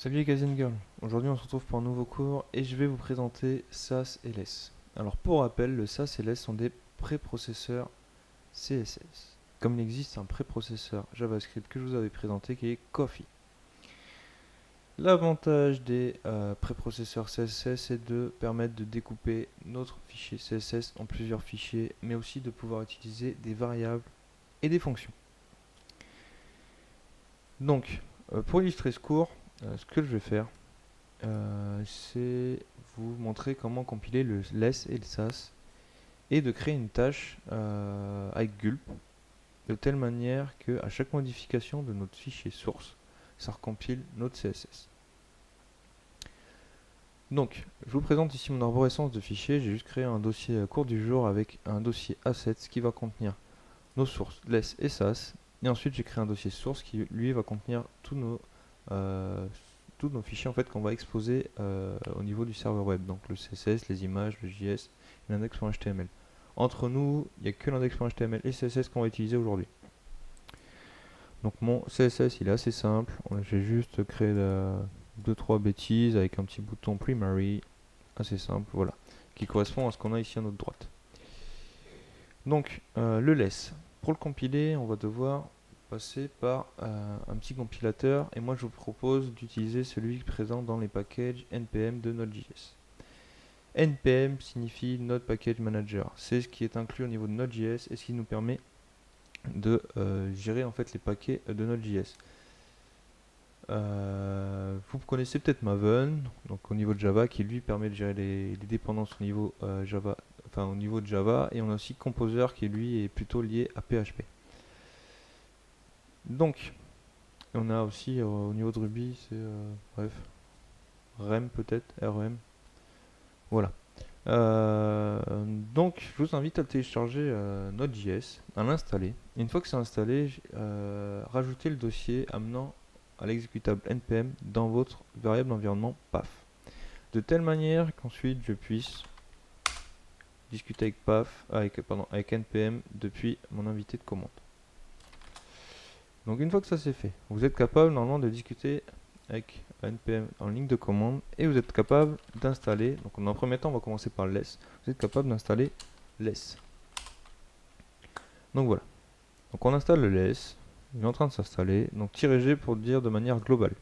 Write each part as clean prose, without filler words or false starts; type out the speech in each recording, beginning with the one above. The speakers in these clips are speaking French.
Salut les guys and girls, aujourd'hui on se retrouve pour un nouveau cours et je vais vous présenter SAS et LESS. Alors pour rappel, le SAS et LESS sont des préprocesseurs CSS. Comme il existe un préprocesseur JavaScript que je vous avais présenté qui est Coffee. L'avantage des préprocesseurs CSS c'est de permettre de découper notre fichier CSS en plusieurs fichiers, mais aussi de pouvoir utiliser des variables et des fonctions. Donc, pour illustrer ce cours, ce que je vais faire, c'est vous montrer comment compiler le less et le sas et de créer une tâche avec gulp de telle manière que à chaque modification de notre fichier source, ça recompile notre CSS. Donc, je vous présente ici mon arborescence de fichiers. J'ai juste créé un dossier cours du jour avec un dossier assets qui va contenir nos sources less et sas. Et ensuite, j'ai créé un dossier source qui lui va contenir tous nos fichiers en fait qu'on va exposer au niveau du serveur web, donc le CSS, les images, le JS et l'index.html. Entre nous, il n'y a que l'index.html et CSS qu'on va utiliser aujourd'hui. Donc mon CSS il est assez simple, j'ai juste créé 2-3 bêtises avec un petit bouton primary, assez simple, voilà, qui correspond à ce qu'on a ici à notre droite. Donc le less, pour le compiler, on va devoir passer par un petit compilateur et moi je vous propose d'utiliser celui présent dans les packages npm de Node.js. npm signifie Node Package Manager, c'est ce qui est inclus au niveau de Node.js et ce qui nous permet de gérer en fait les paquets de Node.js. Vous connaissez peut-être Maven, donc au niveau de Java, qui lui permet de gérer les dépendances au niveau Java, enfin au niveau de Java, et on a aussi Composer qui lui est plutôt lié à PHP. Donc, on a aussi au niveau de Ruby, c'est bref, REM peut-être, REM. Voilà. Donc, je vous invite à télécharger Node.js, à l'installer. Une fois que c'est installé, rajoutez le dossier amenant à l'exécutable npm dans votre variable environnement path. De telle manière qu'ensuite je puisse discuter avec npm depuis mon invité de commande. Donc une fois que ça c'est fait, vous êtes capable normalement de discuter avec npm en ligne de commande et vous êtes capable d'installer, donc en premier temps on va commencer par less, vous êtes capable d'installer less. Donc voilà, donc on installe le less, il est en train de s'installer, donc -g pour dire de manière globale.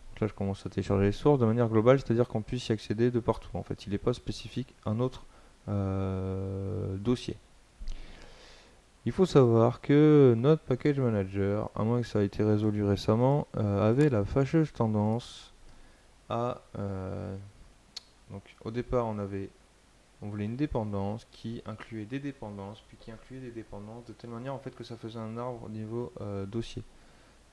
Donc là je commence à télécharger les sources de manière globale, c'est-à-dire qu'on puisse y accéder de partout. En fait, il n'est pas spécifique à un autre dossier. Il faut savoir que notre package manager, à moins que ça ait été résolu récemment, avait la fâcheuse tendance à... donc au départ on voulait une dépendance qui incluait des dépendances, puis qui incluait des dépendances, de telle manière en fait que ça faisait un arbre au niveau dossier.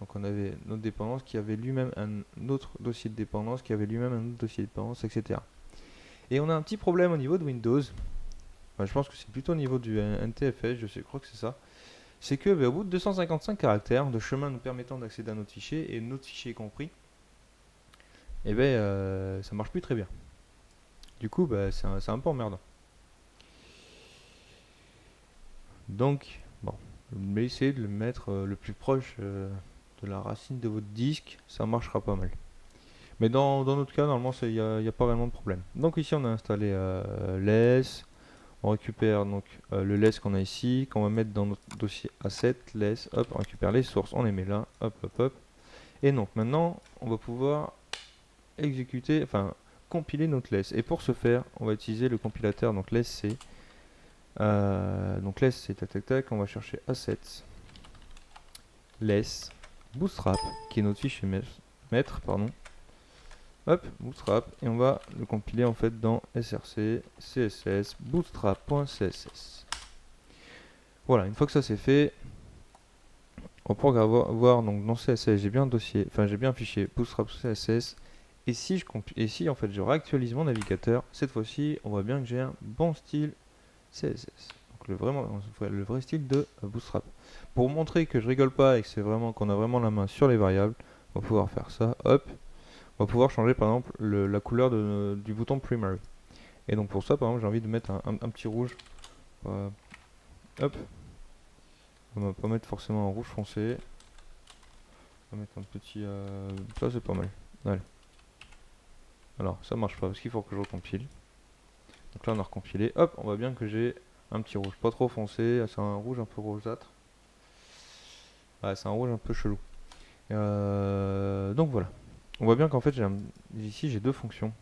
Donc on avait notre dépendance qui avait lui-même un autre dossier de dépendance, qui avait lui-même un autre dossier de dépendance, etc. Et on a un petit problème au niveau de Windows. Enfin, je pense que c'est plutôt au niveau du NTFS, je crois que c'est ça. C'est que au bout de 255 caractères de chemin nous permettant d'accéder à notre fichier, et notre fichier compris, et ça marche plus très bien. Du coup, c'est un peu emmerdant. Donc, bon, mais essayez de le mettre le plus proche de la racine de votre disque, ça marchera pas mal. Mais dans notre cas, normalement, il n'y a pas vraiment de problème. Donc ici, on a installé less. On récupère donc le less qu'on a ici, qu'on va mettre dans notre dossier asset, less, hop, on récupère les sources, on les met là, hop, hop, hop. Et donc maintenant, on va pouvoir exécuter, enfin, compiler notre less. Et pour ce faire, on va utiliser le compilateur, donc less c. Donc less c'est tac tac tac, on va chercher assets, less, bootstrap, qui est notre fichier maître, pardon. Hop, bootstrap, et on va le compiler en fait dans src css bootstrap.css. Voilà, une fois que ça c'est fait, on va pouvoir voir donc dans CSS j'ai bien un dossier, enfin j'ai bien un fichier bootstrap CSS. Et si en fait je réactualise mon navigateur, cette fois-ci on voit bien que j'ai un bon style CSS. Donc le vrai style de bootstrap. Pour montrer que je rigole pas et que c'est vraiment qu'on a vraiment la main sur les variables, on va pouvoir faire ça, hop. On va pouvoir changer par exemple la couleur du bouton primary. Et donc pour ça par exemple j'ai envie de mettre un petit rouge. Hop. On va pas mettre forcément un rouge foncé. On va mettre un petit... ça c'est pas mal. Allez. Alors ça marche pas parce qu'il faut que je recompile. Donc là on a recompilé. Hop, on voit bien que j'ai un petit rouge. Pas trop foncé, c'est un rouge un peu rosâtre. Ouais, c'est un rouge un peu chelou. Donc voilà. On voit bien qu'en fait ici j'ai deux fonctions.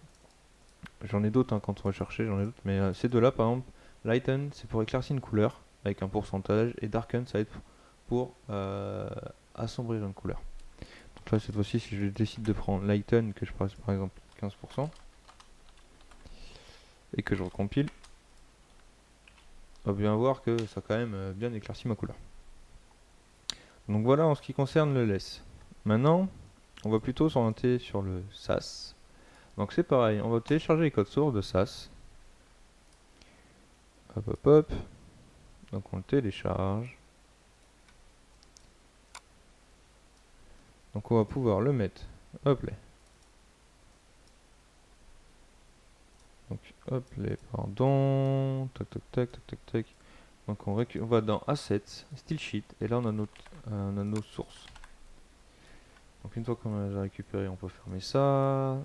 J'en ai d'autres hein, quand on va chercher, j'en ai d'autres. Mais ces deux là par exemple, lighten c'est pour éclaircir une couleur avec un pourcentage. Et darken ça va être pour assombrir une couleur. Donc là cette fois-ci si je décide de prendre lighten, que je passe par exemple 15%. Et que je recompile, on va bien voir que ça a quand même bien éclairci ma couleur. Donc voilà en ce qui concerne le less. Maintenant, on va plutôt s'orienter sur le SAS. Donc c'est pareil, on va télécharger les codes sources de SAS. Hop hop hop. Donc on le télécharge. Donc on va pouvoir le mettre. Hop là. Donc hop là, pardon. Tac tac tac tac tac tac. Donc on va dans Assets, Style Sheet, et là on a nos sources. Donc une fois qu'on les a récupérées, on peut fermer ça.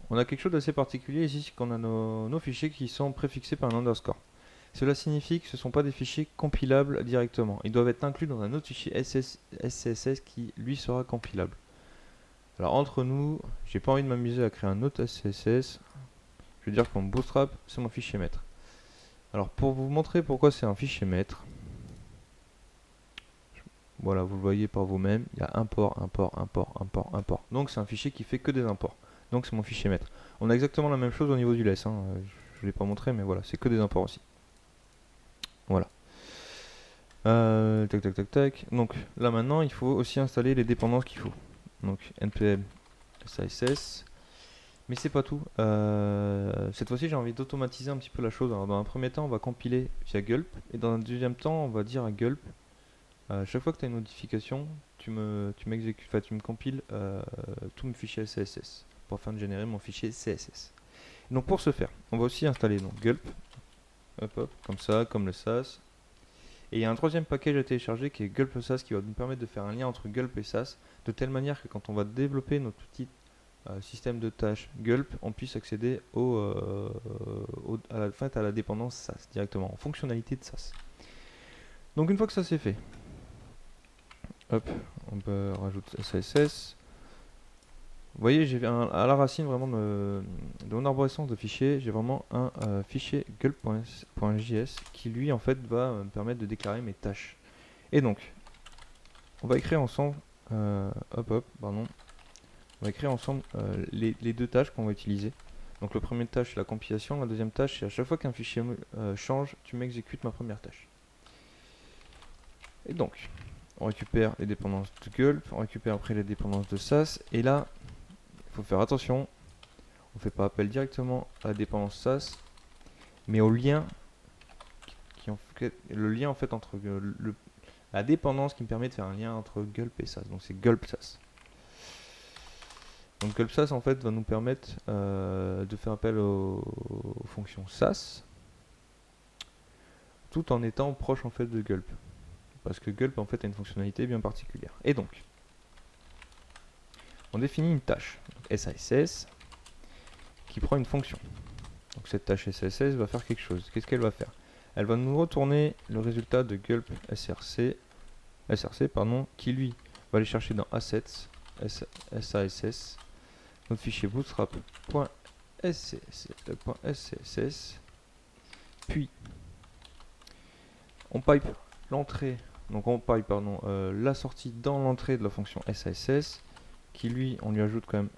On a quelque chose d'assez particulier ici, c'est qu'on a nos fichiers qui sont préfixés par un underscore. Cela signifie que ce ne sont pas des fichiers compilables directement. Ils doivent être inclus dans un autre fichier SCSS qui lui sera compilable. Alors entre nous, j'ai pas envie de m'amuser à créer un autre SCSS. Je veux dire que mon Bootstrap, c'est mon fichier maître. Alors pour vous montrer pourquoi c'est un fichier maître, voilà, vous le voyez par vous-même, il y a import, import, import, import, import. Donc c'est un fichier qui fait que des imports. Donc c'est mon fichier maître. On a exactement la même chose au niveau du less. Hein. Je ne l'ai pas montré, mais voilà, c'est que des imports aussi. Voilà. Tac tac tac tac. Donc là maintenant, il faut aussi installer les dépendances qu'il faut. Donc npm sass. Mais c'est pas tout. Cette fois-ci, j'ai envie d'automatiser un petit peu la chose. Alors, dans un premier temps, on va compiler via gulp. Et dans un deuxième temps, on va dire à gulp. Chaque fois que tu as une notification, tu me compiles tous mes fichiers CSS pour afin de générer mon fichier CSS. Donc pour ce faire, on va aussi installer donc gulp, hop, hop, comme ça, comme le SAS. Et il y a un troisième package à télécharger qui est gulp SAS qui va nous permettre de faire un lien entre gulp et SAS de telle manière que quand on va développer notre petit système de tâches gulp, on puisse accéder à la dépendance SAS directement, en fonctionnalité de SAS. Donc une fois que ça c'est fait, hop, on peut rajouter SASS. Vous voyez, j'ai à la racine vraiment de mon arborescence de fichiers, j'ai vraiment un fichier gulp.js qui lui en fait va me permettre de déclarer mes tâches. Et donc, on va écrire ensemble, on va écrire ensemble les deux tâches qu'on va utiliser. Donc le premier tâche c'est la compilation, la deuxième tâche c'est à chaque fois qu'un fichier change, tu m'exécutes ma première tâche. Et donc, on récupère les dépendances de gulp, on récupère après les dépendances de SAS, et là, il faut faire attention, on ne fait pas appel directement à la dépendance SAS, mais au lien, le lien en fait entre la dépendance qui me permet de faire un lien entre gulp et SAS, donc c'est gulp SAS. Donc gulp SAS en fait va nous permettre de faire appel aux fonctions SAS, tout en étant proche en fait de gulp. Parce que gulp en fait a une fonctionnalité bien particulière. Et donc, on définit une tâche, donc SASS, qui prend une fonction. Donc cette tâche SASS va faire quelque chose. Qu'est-ce qu'elle va faire? Elle va nous retourner le résultat de gulp src, qui lui va aller chercher dans assets, SASS, notre fichier bootstrap.scss, puis on pipe l'entrée, donc on pipe la sortie dans l'entrée de la fonction SASS, qui lui, on lui ajoute quand même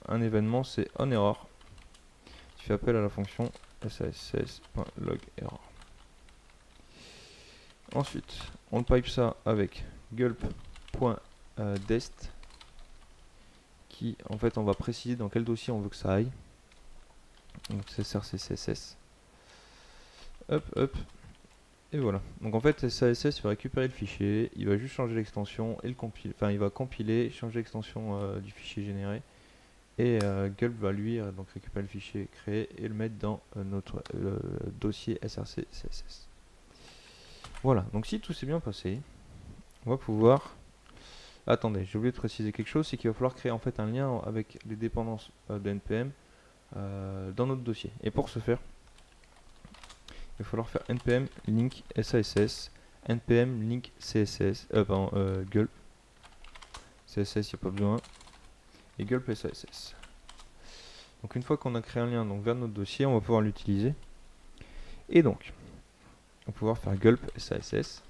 un événement, c'est onError, qui fait appel à la fonction sass.logError. Ensuite, on pipe ça avec gulp.dest, qui en fait on va préciser dans quel dossier on veut que ça aille. Donc c'est src.css. Hop, hop. Et voilà. Donc en fait SASS va récupérer le fichier, il va juste changer l'extension et le compiler. Enfin il va compiler, changer l'extension du fichier généré. Et gulp va lui donc récupérer le fichier créé et le mettre dans notre dossier src.css. Voilà, donc si tout s'est bien passé, on va pouvoir... attendez, j'ai oublié de préciser quelque chose, c'est qu'il va falloir créer en fait un lien avec les dépendances de npm dans notre dossier. Et pour ce faire, il va falloir faire npm link sass, npm link css, gulp, css il n'y a pas besoin, et gulp sass. Donc une fois qu'on a créé un lien donc vers notre dossier, on va pouvoir l'utiliser. Et donc, on va pouvoir faire gulp sass.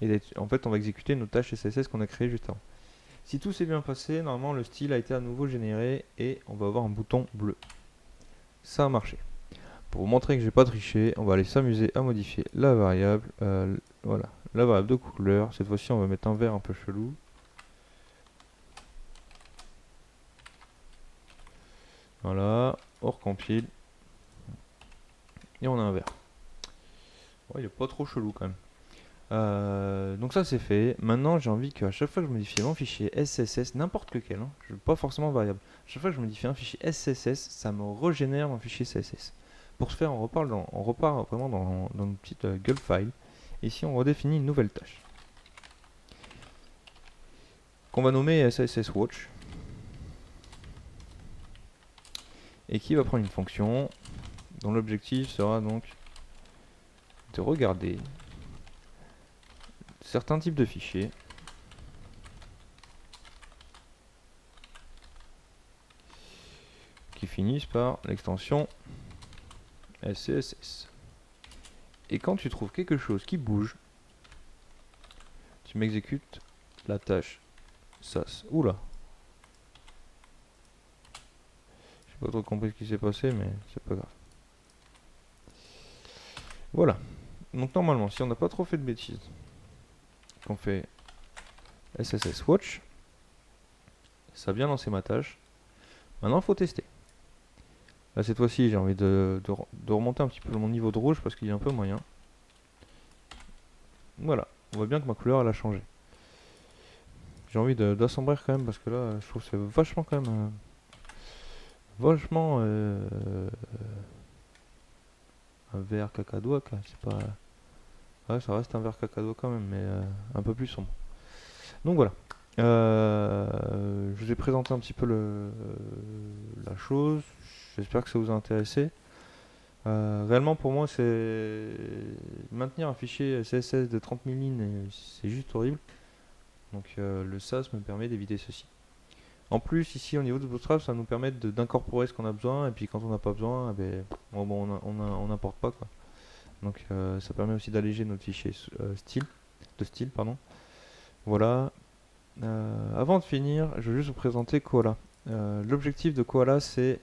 Et en fait, on va exécuter nos tâches CSS qu'on a créées juste avant. Si tout s'est bien passé, normalement le style a été à nouveau généré et on va avoir un bouton bleu. Ça a marché. Pour vous montrer que j'ai pas triché, on va aller s'amuser à modifier la variable. Voilà, la variable de couleur. Cette fois-ci, on va mettre un vert un peu chelou. Voilà, on recompile. Et on a un vert. Ouais, il n'est pas trop chelou quand même. Donc ça c'est fait. Maintenant j'ai envie qu'à chaque fois que je modifie mon fichier SCSS, n'importe lequel, hein, je veux pas forcément variable, chaque fois que je modifie un fichier SCSS, ça me régénère mon fichier CSS. Pour ce faire, on repart vraiment dans une petite gulp file. Ici on redéfinit une nouvelle tâche qu'on va nommer SCSS Watch et qui va prendre une fonction dont l'objectif sera donc de regarder certains types de fichiers qui finissent par l'extension SCSS. Et quand tu trouves quelque chose qui bouge, tu m'exécutes la tâche sas. Oula. J'ai pas trop compris ce qui s'est passé, mais c'est pas grave. Voilà. Donc normalement, si on n'a pas trop fait de bêtises, qu'on fait SSS Watch, ça a bien lancé ma tâche. Maintenant, il faut tester. Là, cette fois-ci, j'ai envie de remonter un petit peu mon niveau de rouge parce qu'il est un peu moyen. Voilà. On voit bien que ma couleur, elle a changé. J'ai envie d'assombrir quand même parce que là, je trouve que c'est vachement quand même... vachement... un vert cacadois, c'est pas... Ouais, ça reste un vert cacadois quand même, mais un peu plus sombre. Donc voilà. Je vous ai présenté un petit peu la chose. J'espère que ça vous a intéressé. Réellement, pour moi, c'est maintenir un fichier CSS de 30 000 lignes, c'est juste horrible. Donc le SAS me permet d'éviter ceci. En plus, ici au niveau de Bootstrap, ça nous permet d'incorporer ce qu'on a besoin, et puis quand on n'a pas besoin, eh ben, on n'importe pas, quoi. Donc ça permet aussi d'alléger notre fichier de style, pardon. Voilà. Avant de finir, je veux juste vous présenter Koala. L'objectif de Koala, c'est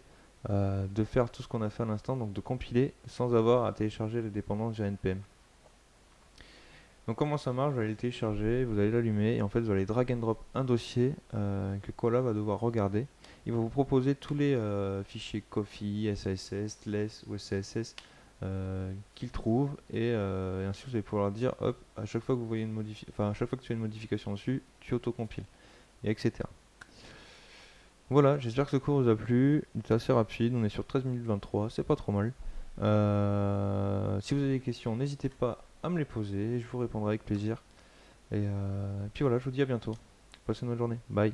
de faire tout ce qu'on a fait à l'instant, donc de compiler sans avoir à télécharger les dépendances via npm. Donc comment ça marche? Vous allez le télécharger, vous allez l'allumer et en fait vous allez drag and drop un dossier que Koala va devoir regarder. Il va vous proposer tous les fichiers Coffee, SASS, Less ou SCSS qu'il trouve et ainsi vous allez pouvoir dire hop, à chaque fois que vous voyez à chaque fois que tu as une modification dessus, tu autocompiles et etc. Voilà, j'espère que ce cours vous a plu. Il est assez rapide, on est sur 13 minutes 23, c'est pas trop mal. Si vous avez des questions, n'hésitez pas à me les poser, je vous répondrai avec plaisir. Et puis voilà, je vous dis à bientôt. Passez une bonne journée. Bye.